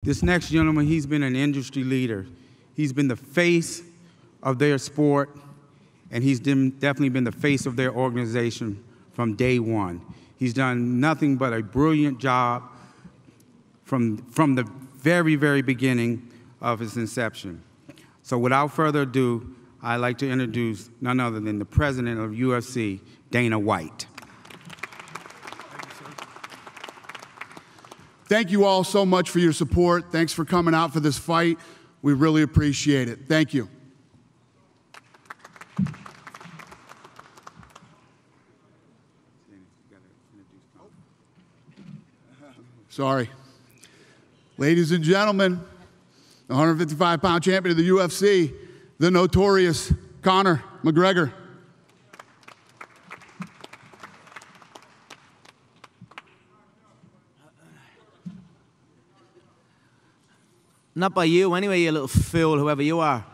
This next gentleman, he's been an industry leader. He's been the face of their sport, and he's definitely been the face of their organization from day one. He's done nothing but a brilliant job from the very, very beginning of his inception. So without further ado, I'd like to introduce none other than the president of UFC, Dana White. Thank you all so much for your support. Thanks for coming out for this fight. We really appreciate it. Thank you. Sorry. Ladies and gentlemen, the 155-pound champion of the UFC, the notorious Conor McGregor. Not by you anyway, you little fool, whoever you are.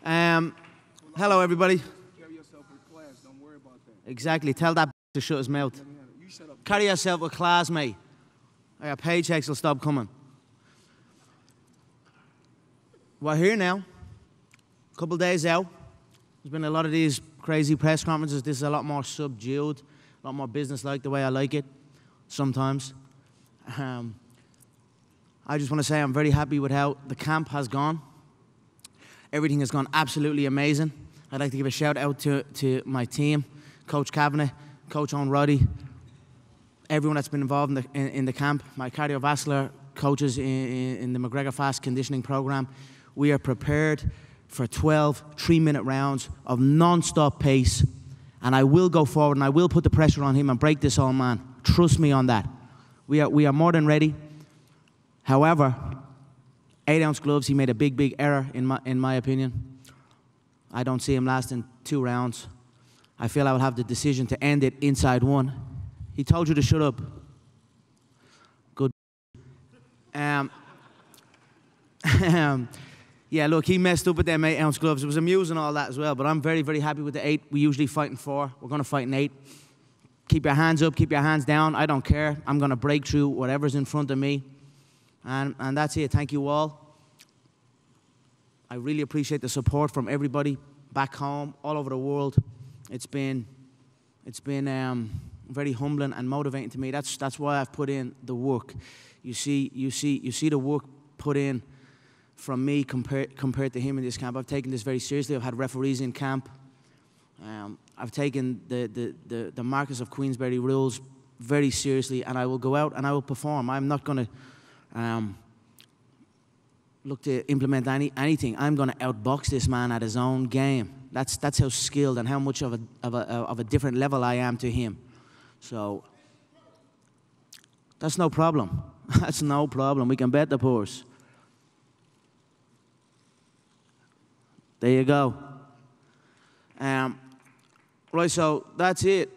Hello, everybody. Carry yourself with class. Don't worry about that. Exactly. Tell that to shut his mouth. You shut up. Carry yourself with class, mate. Our paychecks will stop coming. We're here now. A couple days out. There's been a lot of these crazy press conferences. This is a lot more subdued, a lot more business-like, the way I like it sometimes. I just want to say I'm very happy with how the camp has gone. Everything has gone absolutely amazing. I'd like to give a shout out to my team, Coach Kavanagh, Coach Owen Roddy, everyone that's been involved in the camp, my cardiovascular coaches in the McGregor Fast Conditioning Program. We are prepared for 12 3-minute rounds of non-stop pace, and I will go forward and I will put the pressure on him and break this old man. Trust me on that. We are more than ready. However, 8-ounce gloves, he made a big, big error in my opinion. I don't see him lasting 2 rounds. I feel I will have the decision to end it inside 1. He told you to shut up. Good. Yeah, look, he messed up with them 8-ounce gloves. It was amusing all that as well, but I'm very, very happy with the 8. We usually fight in 4. We're going to fight in 8. Keep your hands up, keep your hands down. I don't care. I'm going to break through whatever's in front of me. And that's it. Thank you all. I really appreciate the support from everybody back home, all over the world. It's been very humbling and motivating to me. That's why I've put in the work. You see the work put in from me compared to him in this camp. I've taken this very seriously. I've had referees in camp. I've taken the Marquess of Queensberry rules very seriously, and I will go out and I will perform. I'm not going to look to implement anything. I'm going to outbox this man at his own game. That's how skilled and how much of a different level I am to him. So that's no problem. That's no problem. We can bet the purse. There you go. Right, so that's it.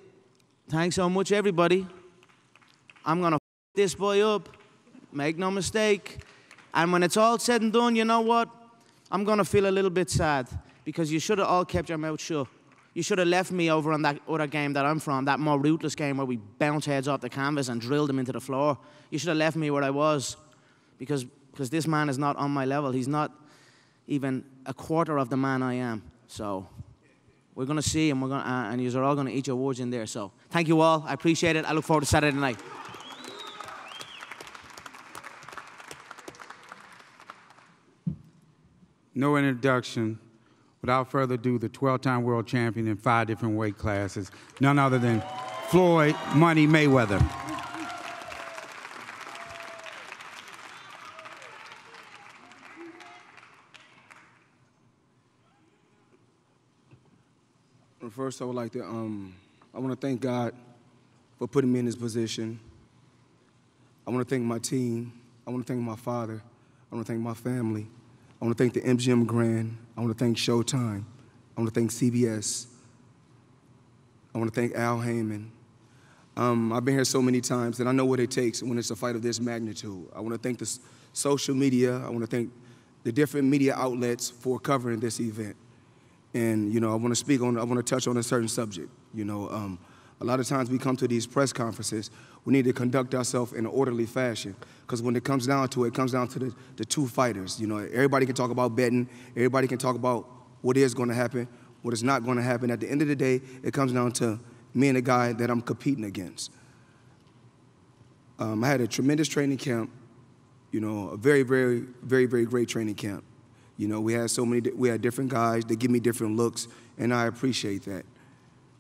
Thanks so much, everybody. I'm going to this boy up. Make no mistake. And when it's all said and done, you know what? I'm going to feel a little bit sad because you should have all kept your mouth shut. You should have left me over on that other game that I'm from, that more ruthless game where we bounce heads off the canvas and drill them into the floor. You should have left me where I was because this man is not on my level. He's not even a quarter of the man I am. So we're going to see, and and you're all going to eat your words in there. So thank you all. I appreciate it. I look forward to Saturday night. No introduction. Without further ado, the 12-time world champion in 5 different weight classes, none other than Floyd Money Mayweather. First, I would like to, I want to thank God for putting me in this position. I want to thank my team. I want to thank my father. I want to thank my family. I want to thank the MGM Grand. I want to thank Showtime. I want to thank CBS. I want to thank Al Heyman. I've been here so many times, and I know what it takes when it's a fight of this magnitude. I want to thank the social media. I want to thank the different media outlets for covering this event. And, you know, I want to touch on a certain subject. You know, A lot of times we come to these press conferences, we need to conduct ourselves in an orderly fashion, because when it comes down to it, it comes down to the two fighters. You know, everybody can talk about betting, everybody can talk about what is going to happen, what is not going to happen. At the end of the day, it comes down to me and the guy that I'm competing against. I had a tremendous training camp, you know, a very, very, very, very great training camp. You know, we had different guys that give me different looks, and I appreciate that.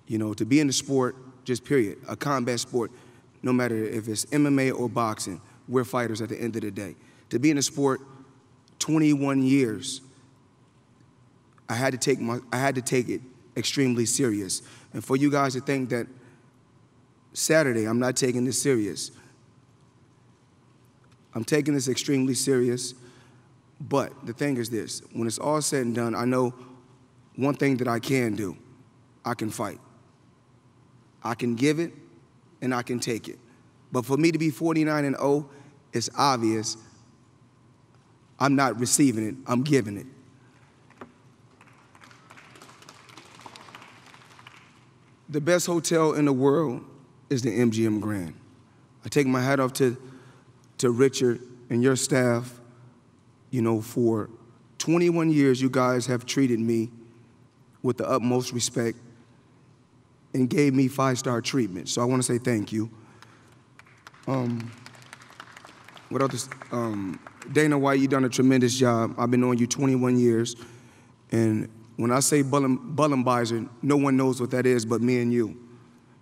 You know, to be in the sport, just period, a combat sport, no matter if it's MMA or boxing, we're fighters at the end of the day. To be in the sport 21 years, I had to take it extremely serious. And for you guys to think that Saturday I'm not taking this serious, I'm taking this extremely serious. But the thing is this, when it's all said and done, I know one thing that I can do. I can fight. I can give it and I can take it. But for me to be 49-0, it's obvious I'm not receiving it, I'm giving it. The best hotel in the world is the MGM Grand. I take my hat off to Richard and your staff. You know, for 21 years, you guys have treated me with the utmost respect and gave me 5-star treatment. So I want to say thank you. What else? Dana White, you've done a tremendous job. I've been knowing you 21 years. And when I say Bullenbeiser, no one knows what that is but me and you.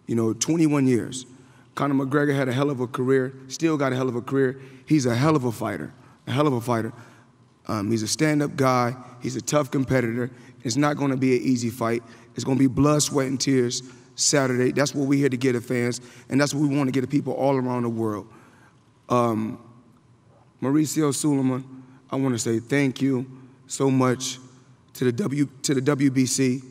You know, 21 years. Conor McGregor had a hell of a career, still got a hell of a career. He's a hell of a fighter, a hell of a fighter. He's a stand-up guy. He's a tough competitor. It's not going to be an easy fight. It's going to be blood, sweat, and tears Saturday. That's what we're here to get the fans, and that's what we want to get the people all around the world. Mauricio Suleiman, I want to say thank you so much to the WBC.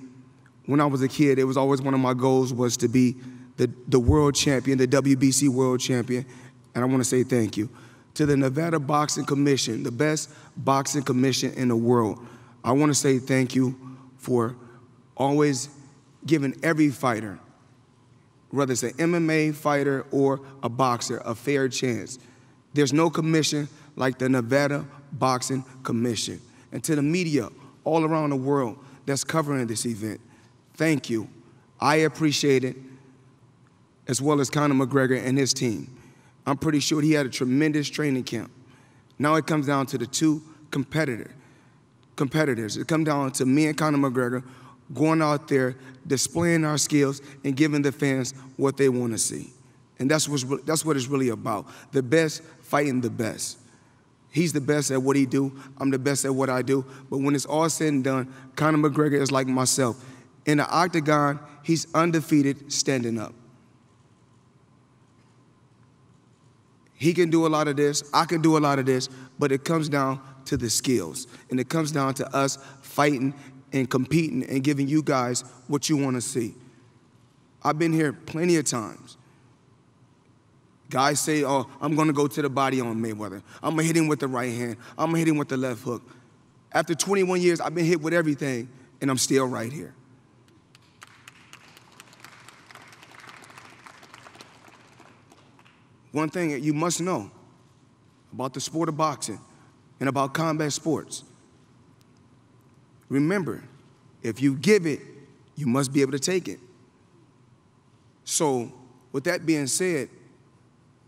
When I was a kid, it was always one of my goals was to be the world champion, the WBC world champion, and I want to say thank you. To the Nevada Boxing Commission, the best boxing commission in the world, I want to say thank you for always giving every fighter, whether it's an MMA fighter or a boxer, a fair chance. There's no commission like the Nevada Boxing Commission. And to the media all around the world that's covering this event, thank you. I appreciate it, as well as Conor McGregor and his team. I'm pretty sure he had a tremendous training camp. Now it comes down to the two competitors. It comes down to me and Conor McGregor going out there, displaying our skills, and giving the fans what they want to see. And that's what it's really about. The best fighting the best. He's the best at what he do. I'm the best at what I do. But when it's all said and done, Conor McGregor is like myself. In the octagon, he's undefeated standing up. He can do a lot of this, I can do a lot of this, but it comes down to the skills. And it comes down to us fighting and competing and giving you guys what you want to see. I've been here plenty of times. Guys say, oh, I'm going to go to the body on Mayweather. I'm going to hit him with the right hand. I'm going to hit him with the left hook. After 21 years, I've been hit with everything, and I'm still right here. One thing that you must know about the sport of boxing and about combat sports, remember, if you give it, you must be able to take it. So, with that being said,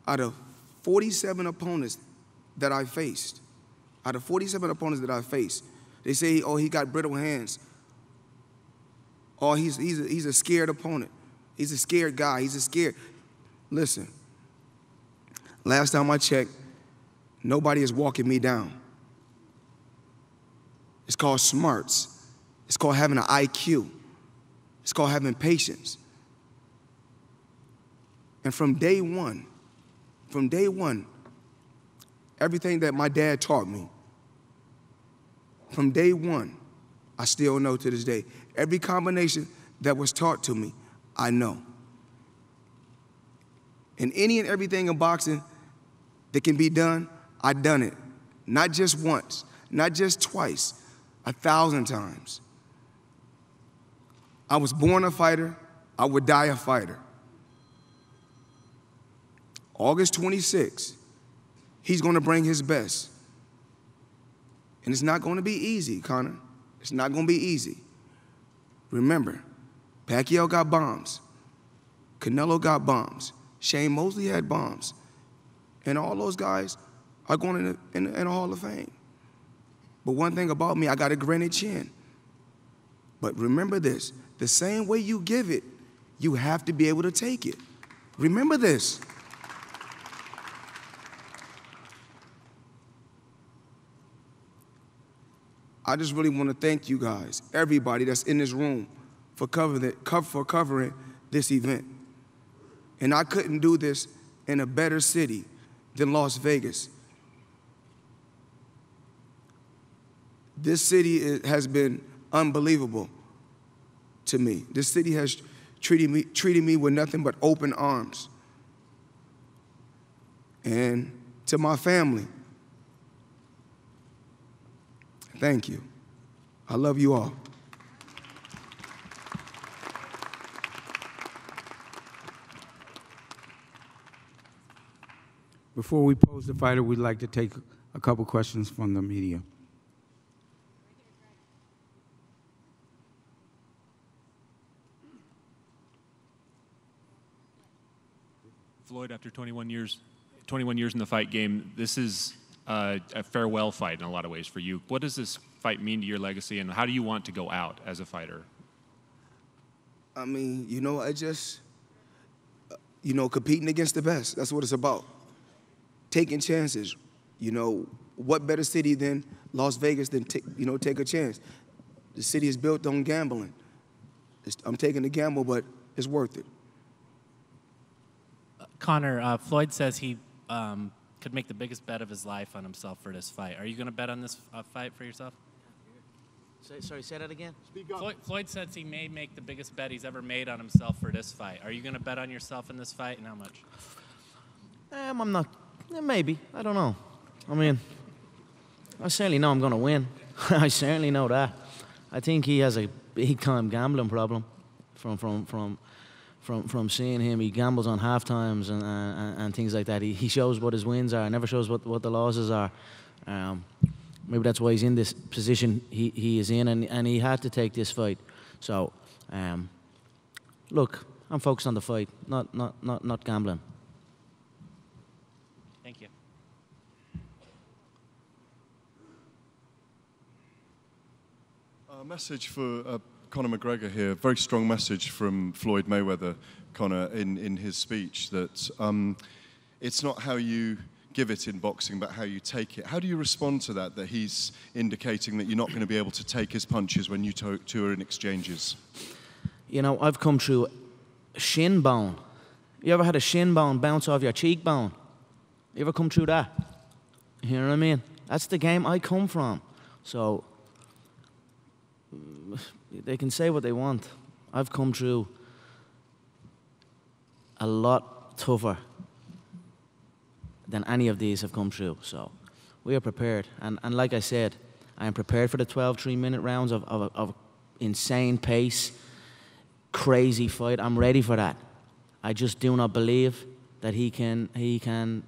out of 47 opponents that I faced, they say, oh, he got brittle hands. Oh, he's a scared opponent. He's a scared guy. He's a scared. Listen. Last time I checked, nobody is walking me down. It's called smarts. It's called having an IQ. It's called having patience. And from day one, everything that my dad taught me, from day one, I still know to this day. Every combination that was taught to me, I know. And any and everything in boxing that can be done, I've done it. Not just once, not just twice, 1,000 times. I was born a fighter, I would die a fighter. August 26th, he's going to bring his best. And it's not going to be easy, Conor. It's not going to be easy. Remember, Pacquiao got bombs. Canelo got bombs. Shane Mosley had bombs. And all those guys are going in the Hall of Fame. But one thing about me, I got a granite chin. But remember this, the same way you give it, you have to be able to take it. Remember this. I just really want to thank you guys, everybody that's in this room, for covering this event. And I couldn't do this in a better city than Las Vegas. This city has been unbelievable to me. This city has treated me with nothing but open arms. And to my family, thank you. I love you all. Before we pose the fighter, we'd like to take a couple questions from the media. Floyd, after 21 years in the fight game, this is a farewell fight in a lot of ways for you. What does this fight mean to your legacy, and how do you want to go out as a fighter? I mean, I just, competing against the best. That's what it's about. Taking chances. What better city than Las Vegas than take a chance? The city is built on gambling. I'm taking the gamble, but it's worth it. Conor, Floyd says he could make the biggest bet of his life on himself for this fight. Are you going to bet on this fight for yourself? Sorry, say that again? Speak up. Floyd says he may make the biggest bet he's ever made on himself for this fight. Are you going to bet on yourself in this fight, and how much? I'm not. Maybe. I don't know. I mean, I certainly know I'm going to win. I certainly know that. I think he has a big-time gambling problem from seeing him. He gambles on half times and things like that. He shows what his wins are, never shows what the losses are. Maybe that's why he's in this position he is in, and he had to take this fight. So, look, I'm focused on the fight, not gambling. Thank you. A message for Conor McGregor here. Very strong message from Floyd Mayweather, Conor, in his speech that it's not how you give it in boxing, but how you take it. How do you respond to that he's indicating that you're not going to be able to take his punches when you two are in exchanges? I've come through shin bone. You ever had a shin bone bounce off your cheekbone? You ever come through that? You know what I mean? That's the game I come from. So they can say what they want. I've come through a lot tougher than any of these have come through. So we are prepared. And like I said, I am prepared for the 12 3-minute rounds of insane pace, crazy fight. I'm ready for that. I just do not believe that he can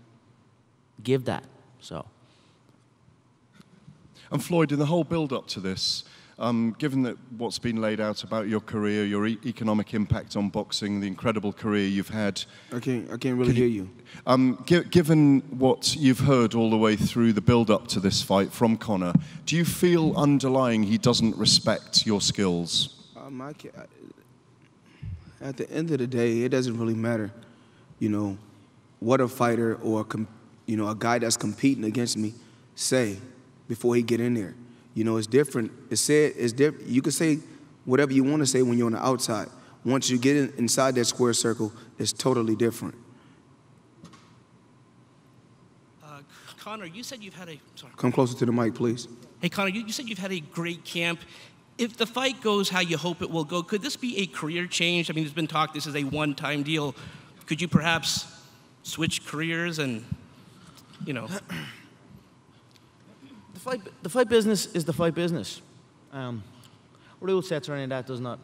give that. So. And Floyd, in the whole build-up to this, given that what's been laid out about your career, your economic impact on boxing, the incredible career you've had, I can't really hear you. Given what you've heard all the way through the build-up to this fight from Conor, do you feel underlying he doesn't respect your skills? At the end of the day, it doesn't really matter, what a fighter or a guy that's competing against me say before he get in there. It's different. It's different. You can say whatever you want to say when you're on the outside. Once you get inside that square circle, it's totally different. Conor, you said you've had a... Sorry. Come closer to the mic, please. Hey, Conor, you said you've had a great camp. If the fight goes how you hope it will go, could this be a career change? I mean, there's been talk this is a one-time deal. Could you perhaps switch careers and, The fight business is the fight business. Rule sets or any of that does not,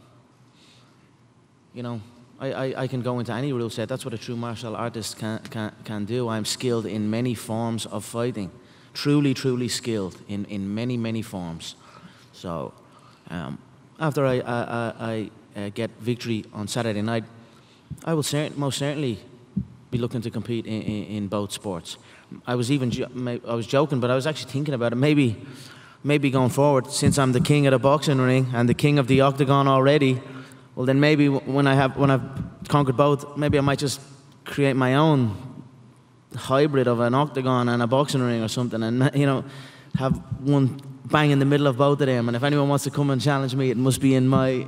I can go into any rule set. That's what a true martial artist can do. I'm skilled in many forms of fighting. Truly skilled in many forms. So after I get victory on Saturday night, I will most certainly be looking to compete in both sports. I was joking, but I was actually thinking about it. Maybe going forward, since I'm the king of the boxing ring and the king of the octagon already, well then maybe when I've conquered both, maybe I might just create my own hybrid of an octagon and a boxing ring or something, and you know, have one bang in the middle of both of them. And if anyone wants to come and challenge me, it must be in my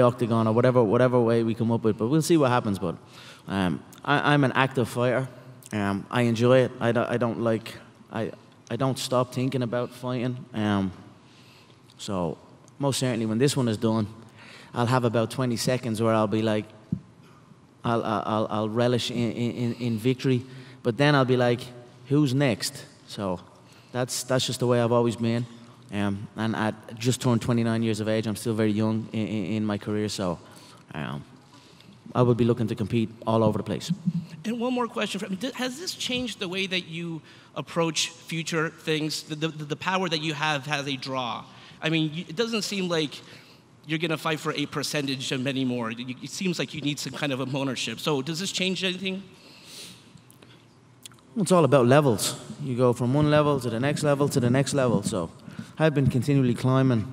octagon or whatever way we come up with. But we'll see what happens. But I'm an active fighter. I enjoy it. I don't stop thinking about fighting. So most certainly when this one is done, I'll have about 20 seconds where I'll be like, I'll relish in victory, but then I'll be like, who's next? So that's just the way I've always been. And I just turned 29 years of age. I'm still very young in my career, so I will be looking to compete all over the place. And one more question. Has this changed the way that you approach future things? The power that you have as a draw? I mean, it doesn't seem like you're going to fight for a percentage of many more. It seems like you need some kind of ownership. So does this change anything? It's all about levels. You go from one level to the next level to the next level. So I've been continually climbing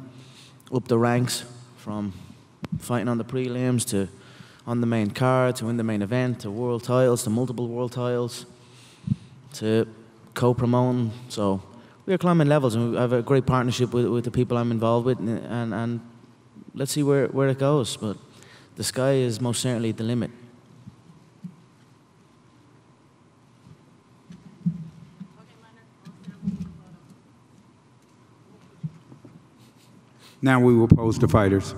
up the ranks, from fighting on the prelims to on the main card to in the main event to world titles to multiple world titles to co-promoting. So we are climbing levels, and we have a great partnership with the people I'm involved with, and let's see where it goes. But the sky is most certainly the limit. Now we will pose the fighters.